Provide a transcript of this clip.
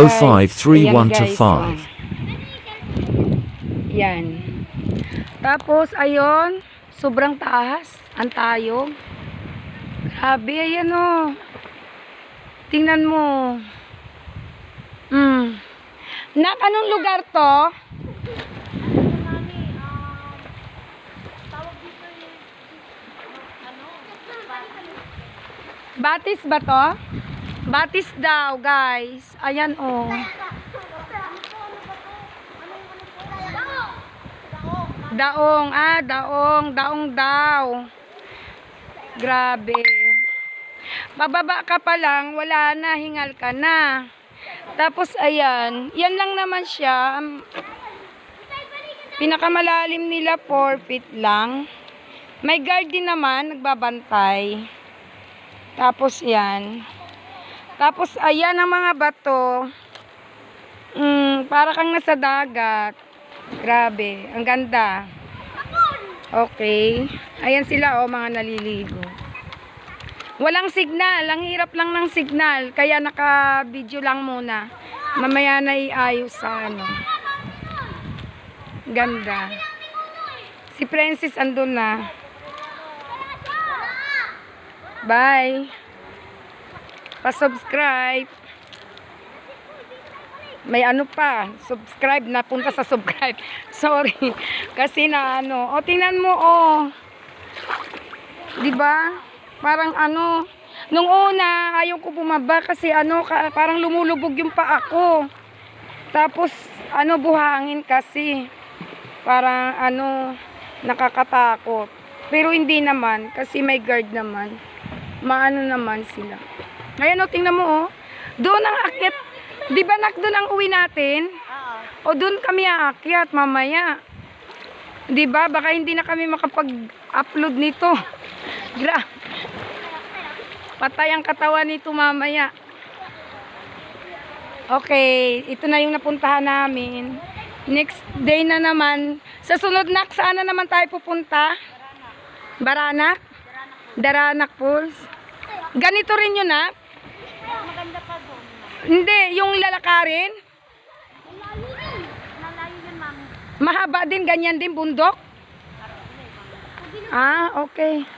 Ayan, guys. 053125. Yan. Tapos, ayun, sobrang taas. Ang tayo. Grabe, ayan o. Tingnan mo. Nak, anong lugar to? Batis ba to? Batis daw, guys. Ayan o. Daong, daong daw. Grabe. Bababa ka pa lang, wala na, hingal ka na. Tapos ayan, yan lang naman siya. Pinakamalalim nila 4 feet lang. May guard din naman, nagbabantay. Tapos yan. Tapos ayan ang mga bato. Para kang nasa dagat. Grabe, ang ganda. Okay. Ayan sila mga naliligo. Walang signal, ang hirap lang ng signal. Kaya naka-video lang muna. Mamaya na iayos sa ano. Ganda. Si Princess andun na. Bye. Pa-subscribe. May ano pa, subscribe na punta sa subscribe. Sorry. Kasi na ano, tingnan mo 'Di ba? Parang ano, nung una ayaw ko bumaba kasi ano, parang lumulubog yung paa ko. Tapos ano, buhangin kasi. Parang ano, nakakatakot. Pero hindi naman kasi may guard naman. Maano naman sila. Ngayon tingnan mo doon ang akyat. 'Di ba nak doon ang uwi natin? O doon kami aakyat mamaya. 'Di ba? Baka hindi na kami makapag-upload nito. Patay ang katawan nito mamaya. Okay, ito na yung napuntahan namin. Next day na naman. Sa sunod nak, saan na naman tayo pupunta? Baranak? Daranak Falls. Ganito rin yun nak? Maganda pa doon. Hindi, yung lalakarin? Malayo yun, ma'am. Mahaba din, ganyan din bundok? Okay.